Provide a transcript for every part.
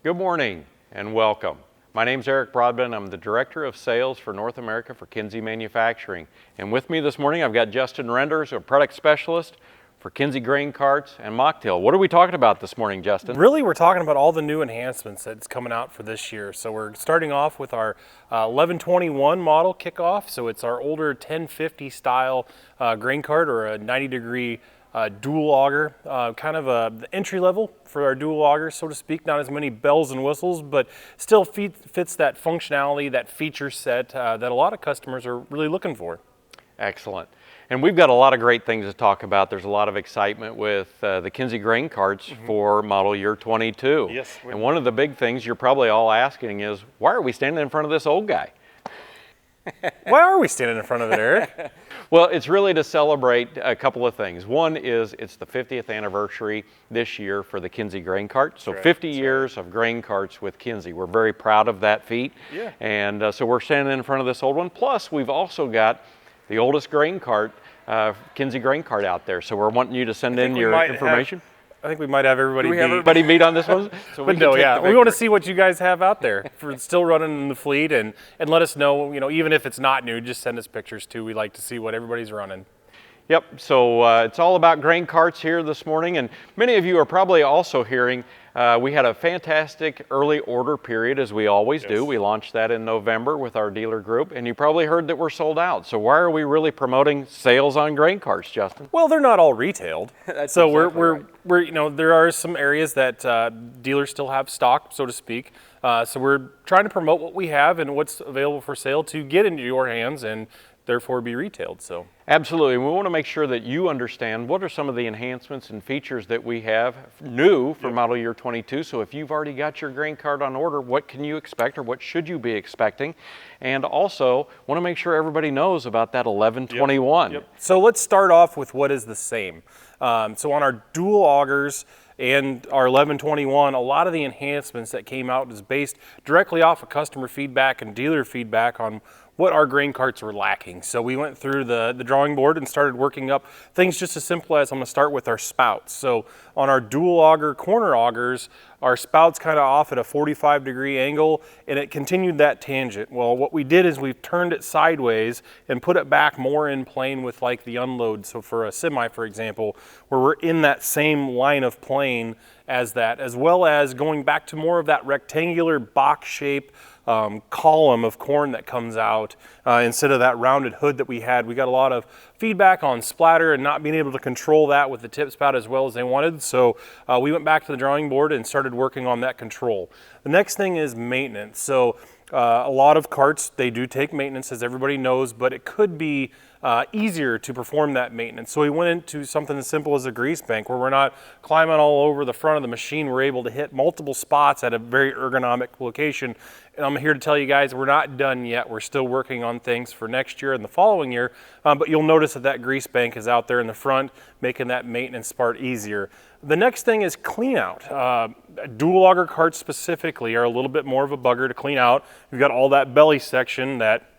Good morning and welcome. My name is Eric Broadbent. I'm the Director of Sales for North America for Kinze Manufacturing. And with me this morning I've got Justin Renders, a product specialist for Kinze grain carts and mocktail. What are we talking about this morning, Justin? Really, we're talking about all the new enhancements that's coming out for this year. So we're starting off with our 1121 model kickoff. So it's our older 1050 style grain cart, or a 90-degree dual auger, kind of the entry level for our dual augers, so to speak. Not as many bells and whistles, but still fits that functionality, that feature set that a lot of customers are really looking for. Excellent. And we've got a lot of great things to talk about. There's a lot of excitement with the Kinze grain carts for model year 22. Yes. And one of the big things you're probably all asking is, why are we standing in front of this old guy? Why are we standing in front of it, Eric? Well, it's really to celebrate a couple of things. One is it's the 50th anniversary this year for the Kinze grain cart. So 50 years of grain carts with Kinze. We're very proud of that feat. Yeah. And so we're standing in front of this old one. Plus, we've also got the oldest grain cart, Kinze grain cart out there. So we're wanting you to send in your information. I think we might have everybody. Do we have everybody meet on this one? So we want to see what you guys have out there for still running in the fleet, and let us know. You know, even if it's not new, just send us pictures too. We like to see what everybody's running. Yep. So it's all about grain carts here this morning, and many of you are probably also hearing we had a fantastic early order period, as we always do. We launched that in November with our dealer group, and you probably heard that we're sold out. So why are we really promoting sales on grain carts, Justin? Well, they're not all retailed. So exactly we're you know, there are some areas that dealers still have stock, so to speak. So we're trying to promote what we have and what's available for sale to get into your hands and therefore be retailed. So absolutely, we want to make sure that you understand what are some of the enhancements and features that we have new for model year 22. So if you've already got your grain cart on order, what can you expect, or what should you be expecting? And also want to make sure everybody knows about that 1121. So let's start off with what is the same. So on our dual augers and our 1121, a lot of the enhancements that came out is based directly off of customer feedback and dealer feedback on what our grain carts were lacking. So we went through the drawing board and started working up things just as simple as, I'm going to start with our spouts. So on our dual auger corner augers, our spout's kind of off at a 45-degree angle, and it continued that tangent. Well, what we did is we've turned it sideways and put it back more in plane with like the unload. So for a semi, for example, where we're in that same line of plane as that, as well as going back to more of that rectangular box shape column of corn that comes out instead of that rounded hood that we had. We got a lot of feedback on splatter and not being able to control that with the tip spout as well as they wanted. So we went back to the drawing board and started working on that control. The next thing is maintenance. So a lot of carts, they do take maintenance, as everybody knows, but it could be easier to perform that maintenance. So we went into something as simple as a grease bank, where we're not climbing all over the front of the machine. We're able to hit multiple spots at a very ergonomic location. And I'm here to tell you guys, we're not done yet. We're still working on things for next year and the following year, but you'll notice that that grease bank is out there in the front, making that maintenance part easier. The next thing is clean out. Dual auger carts specifically are a little bit more of a bugger to clean out. You've got all that belly section that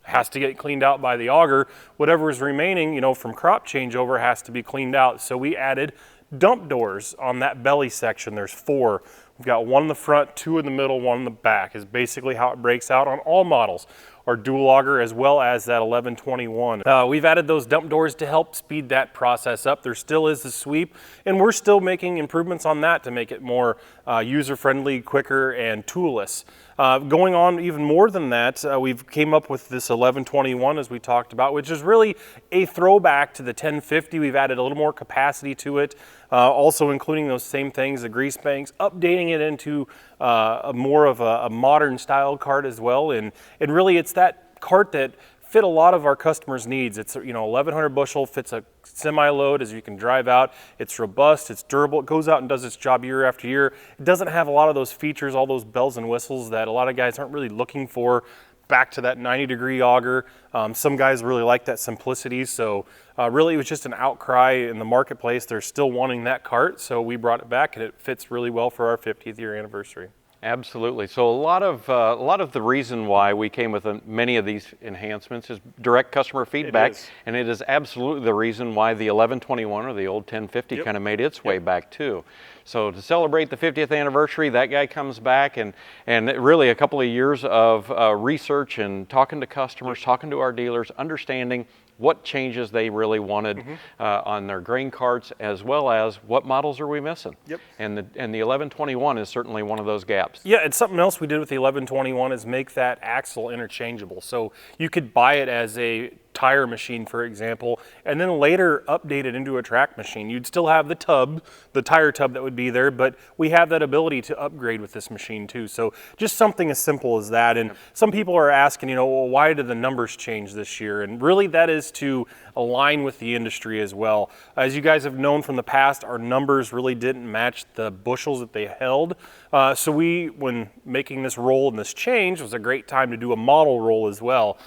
has to get cleaned out by the auger. Whatever is remaining, you know, from crop changeover has to be cleaned out. So we added dump doors on that belly section. There's 4. We've got 1 in the front, 2 in the middle, 1 in the back, is basically how it breaks out on all models. Our dual auger as well as that 1121. We've added those dump doors to help speed that process up. There still is the sweep, and we're still making improvements on that to make it more user-friendly, quicker, and toolless. Going on even more than that, we've came up with this 1121, as we talked about, which is really a throwback to the 1050. We've added a little more capacity to it, also including those same things, the grease banks, updating it into more of a modern style cart as well. And really it's that cart that fit a lot of our customers' needs. It's, you know, 1,100 bushel, fits a semi-load as you can drive out. It's robust, it's durable, it goes out and does its job year after year. It doesn't have a lot of those features, all those bells and whistles that a lot of guys aren't really looking for. Back to that 90-degree auger. Some guys really like that simplicity, so really it was just an outcry in the marketplace. They're still wanting that cart, so we brought it back, and it fits really well for our 50th year anniversary. Absolutely. So a lot of the reason why we came with many of these enhancements is direct customer feedback, and it is absolutely the reason why the 1121 or the old 1050 kind of made its way back too. So to celebrate the 50th anniversary, that guy comes back, and really a couple of years of research and talking to customers, talking to our dealers, understanding what changes they really wanted on their grain carts, as well as what models are we missing. And the 1121 is certainly one of those gaps. Yeah, and something else we did with the 1121 is make that axle interchangeable. So you could buy it as a tire machine, for example, and then later update it into a track machine. You'd still have the tub, the tire tub that would be there, but we have that ability to upgrade with this machine too. So just something as simple as that. And some people are asking, well, why did the numbers change this year? And really that is to align with the industry as well. As you guys have known from the past, our numbers really didn't match the bushels that they held. So when making this roll and this change, was a great time to do a model roll as well.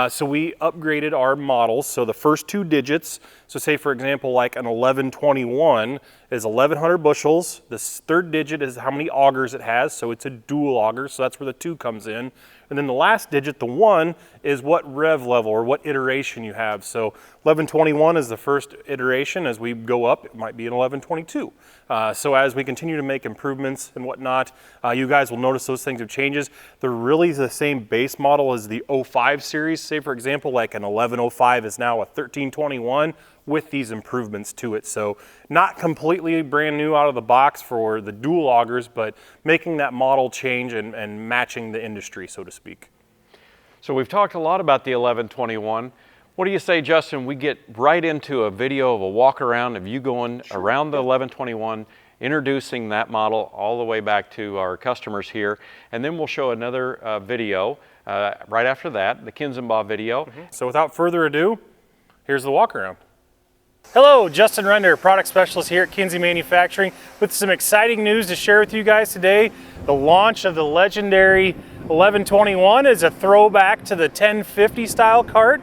So we upgraded our models. So the first two digits, so say for example, like an 1121 is 1100 bushels. This third digit is how many augers it has. So it's a dual auger. So that's where the 2 comes in. And then the last digit, the 1, is what rev level or what iteration you have. So 1121 is the first iteration. As we go up, it might be an 1122. So as we continue to make improvements and whatnot, you guys will notice those things have changes. They're really the same base model as the 05 series. Say for example, like an 1105 is now a 1321 with these improvements to it. So not completely brand new out of the box for the dual augers, but making that model change and matching the industry, so to speak. So we've talked a lot about the 1121. What do you say, Justin, we get right into a video of a walk around of you going around the 1121, introducing that model all the way back to our customers here, and then we'll show another video right after that, the Kinze video. So without further ado, here's the walk around. Hello, Justin Render, product specialist here at Kinze Manufacturing, with some exciting news to share with you guys today. The launch of the legendary 1121 is a throwback to the 1050 style cart.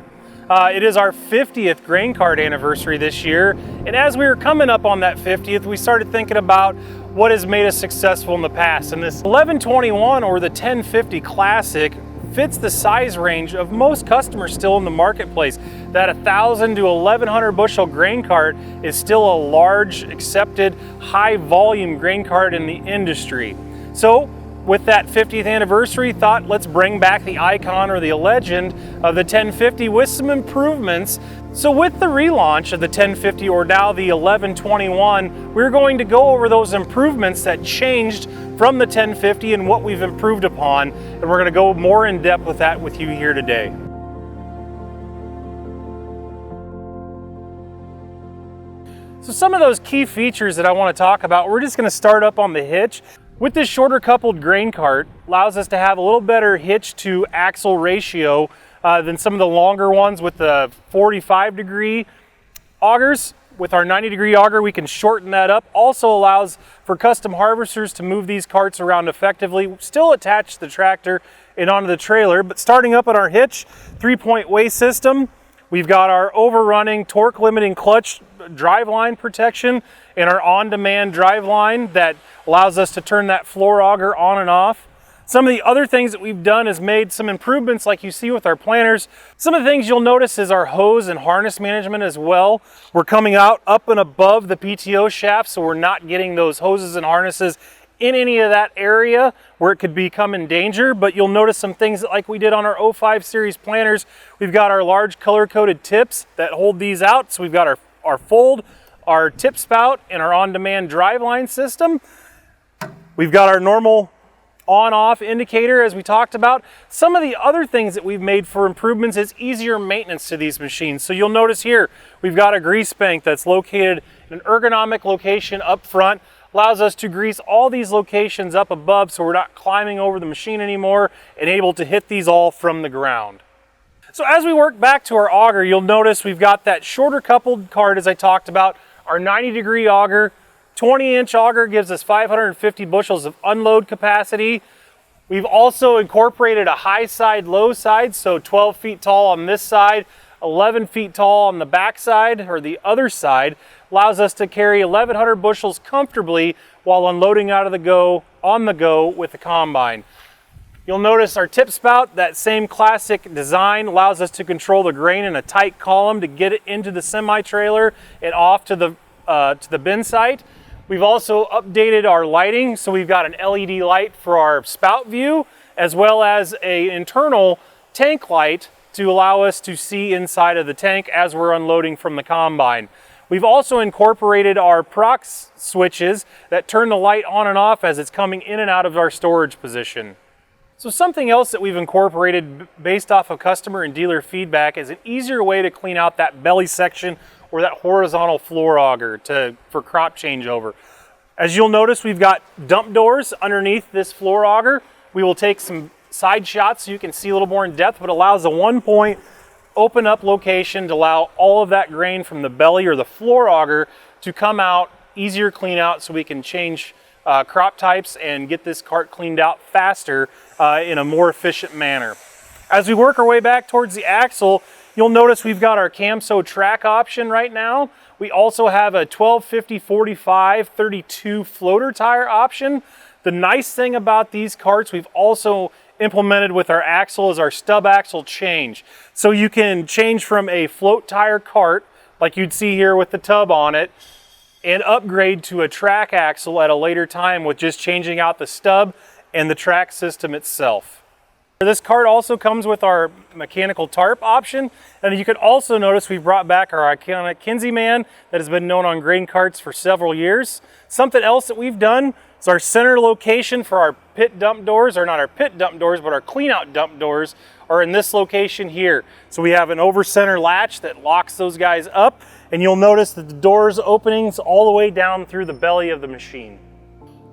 It is our 50th grain cart anniversary this year, and as we were coming up on that 50th, we started thinking about what has made us successful in the past. And this 1121 or the 1050 Classic fits the size range of most customers still in the marketplace. That 1,000 to 1,100 bushel grain cart is still a large, accepted, high volume grain cart in the industry. So with that 50th anniversary, thought let's bring back the icon or the legend of the 1050 with some improvements. So with the relaunch of the 1050 or now the 1121, we're going to go over those improvements that changed from the 1050 and what we've improved upon, and we're going to go more in depth with that with you here today. So some of those key features that I want to talk about, we're just going to start up on the hitch. With this shorter coupled grain cart, allows us to have a little better hitch to axle ratio than some of the longer ones with the 45-degree augers. With our 90-degree auger, we can shorten that up. Also allows for custom harvesters to move these carts around effectively, still attach the tractor and onto the trailer. But starting up on our hitch, 3-point weigh system. We've got our overrunning torque limiting clutch driveline protection and our on-demand driveline that allows us to turn that floor auger on and off. Some of the other things that we've done is made some improvements like you see with our planters. Some of the things you'll notice is our hose and harness management as well. We're coming out up and above the PTO shaft, so we're not getting those hoses and harnesses in any of that area where it could become in danger. But you'll notice some things like we did on our 05 series planters. We've got our large color-coded tips that hold these out. So we've got our fold, our tip spout, and our on-demand driveline system. We've got our normal on-off indicator as we talked about. Some of the other things that we've made for improvements is easier maintenance to these machines. So you'll notice here, we've got a grease bank that's located in an ergonomic location up front. Allows us to grease all these locations up above so we're not climbing over the machine anymore and able to hit these all from the ground. So as we work back to our auger, you'll notice we've got that shorter coupled cart as I talked about, our 90-degree auger. 20-inch auger gives us 550 bushels of unload capacity. We've also incorporated a high side, low side, so 12 feet tall on this side, 11 feet tall on the back side or the other side. Allows us to carry 1,100 bushels comfortably while unloading out of the go on the go with the combine. You'll notice our tip spout, that same classic design, allows us to control the grain in a tight column to get it into the semi-trailer and off to the bin site. We've also updated our lighting, so we've got an LED light for our spout view, as well as an internal tank light to allow us to see inside of the tank as we're unloading from the combine. We've also incorporated our prox switches that turn the light on and off as it's coming in and out of our storage position. So something else that we've incorporated based off of customer and dealer feedback is an easier way to clean out that belly section or that horizontal floor auger for crop changeover. As you'll notice, we've got dump doors underneath this floor auger. We will take some side shots so you can see a little more in depth, but allows a one-point open up location to allow all of that grain from the belly or the floor auger to come out, easier clean out, so we can change crop types and get this cart cleaned out faster in a more efficient manner. As we work our way back towards the axle, you'll notice we've got our Camso track option right now. We also have a 1250, 45, 32 floater tire option. The nice thing about these carts, we've also implemented with our axle is our stub axle change. So you can change from a float tire cart, like you'd see here with the tub on it, and upgrade to a track axle at a later time with just changing out the stub and the track system itself. This cart also comes with our mechanical tarp option, and you can also notice we brought back our iconic Kinze man that has been known on grain carts for several years. Something else that we've done is our center location for our pit dump doors, or not our pit dump doors, but our clean out dump doors are in this location here. So we have an over center latch that locks those guys up, and you'll notice that the doors openings all the way down through the belly of the machine.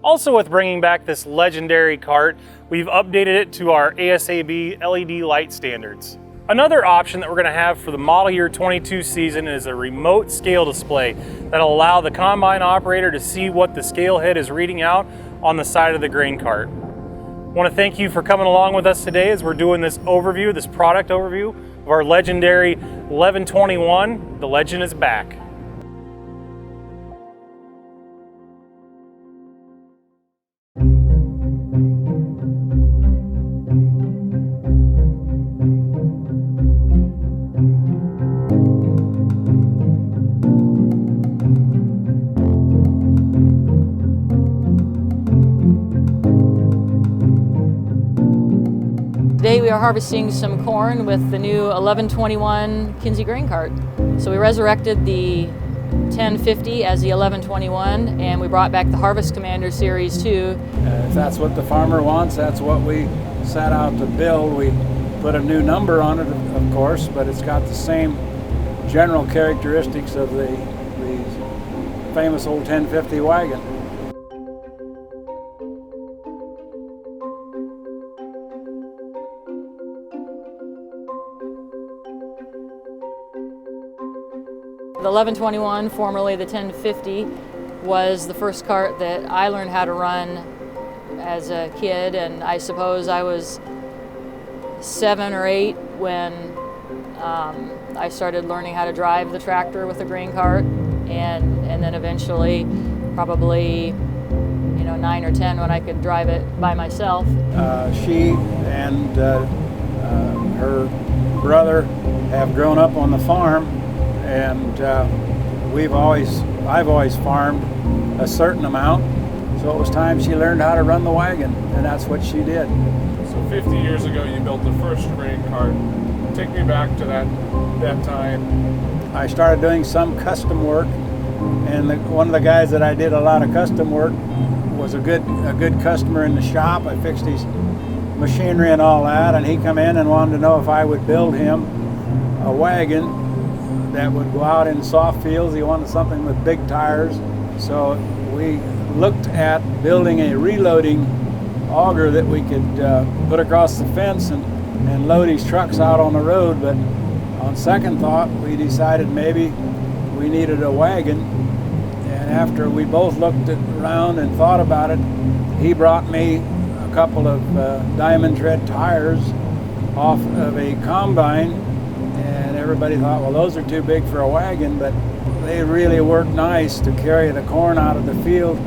Also, with bringing back this legendary cart, we've updated it to our ASAB LED light standards. Another option that we're going to have for the model year 22 season is a remote scale display that'll allow the combine operator to see what the scale head is reading out on the side of the grain cart. I want to thank you for coming along with us today as we're doing this overview, this product overview of our legendary 1121. The legend is back. Today we are harvesting some corn with the new 1121 Kinze grain cart. So we resurrected the 1050 as the 1121, and we brought back the Harvest Commander Series 2. If that's what the farmer wants, that's what we set out to build. We put a new number on it, of course, but it's got the same general characteristics of the famous old 1050 wagon. The 1121, formerly the 1050, was the first cart that I learned how to run as a kid, and I suppose I was 7 or 8 when I started learning how to drive the tractor with the grain cart, and then eventually, probably 9 or 10 when I could drive it by myself. She and her brother have grown up on the farm, and I've always farmed a certain amount, so it was time she learned how to run the wagon, and that's what she did. So 50 years ago you built the first grain cart. Take me back to that time. I started doing some custom work, and one of the guys that I did a lot of custom work was a good customer in the shop. I fixed his machinery and all that, and he come in and wanted to know if I would build him a wagon that would go out in soft fields. He wanted something with big tires. So we looked at building a reloading auger that we could put across the fence and load his trucks out on the road. But on second thought, we decided maybe we needed a wagon. And after we both looked around and thought about it, he brought me a couple of diamond tread tires off of a combine. And everybody thought, well, those are too big for a wagon, but they really work nice to carry the corn out of the field,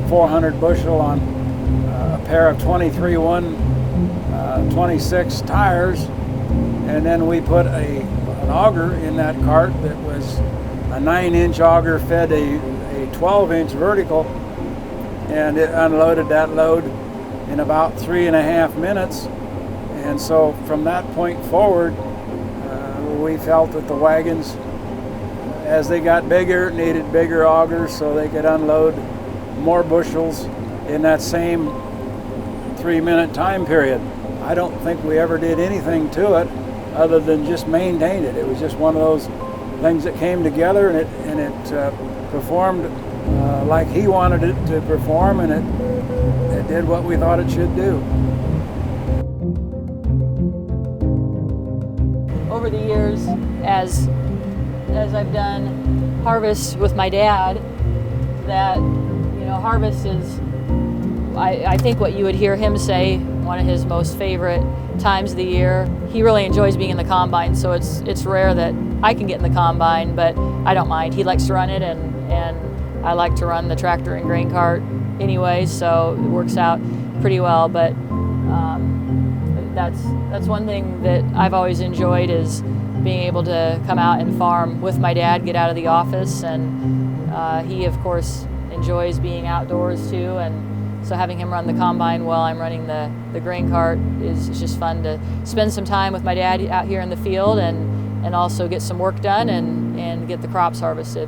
400 bushel on pair of 23-126 tires, and then we put an auger in that cart that was a 9-inch auger fed a 12-inch vertical, and it unloaded that load in about 3.5 minutes. And so from that point forward, we felt that the wagons, as they got bigger, needed bigger augers so they could unload more bushels in that same 3-minute time period. I don't think we ever did anything to it other than just maintain it. It was just one of those things that came together, and it performed like he wanted it to perform, and it did what we thought it should do. Over the years, as I've done harvest with my dad, that, you know, harvest is, I think what you would hear him say, one of his most favorite times of the year. He really enjoys being in the combine, so it's rare that I can get in the combine, but I don't mind. He likes to run it, and I like to run the tractor and grain cart anyway, so it works out pretty well. But that's one thing that I've always enjoyed, is being able to come out and farm with my dad, get out of the office, and he of course enjoys being outdoors too, and so having him run the combine while I'm running the grain cart is just fun to spend some time with my dad out here in the field, and also get some work done and get the crops harvested.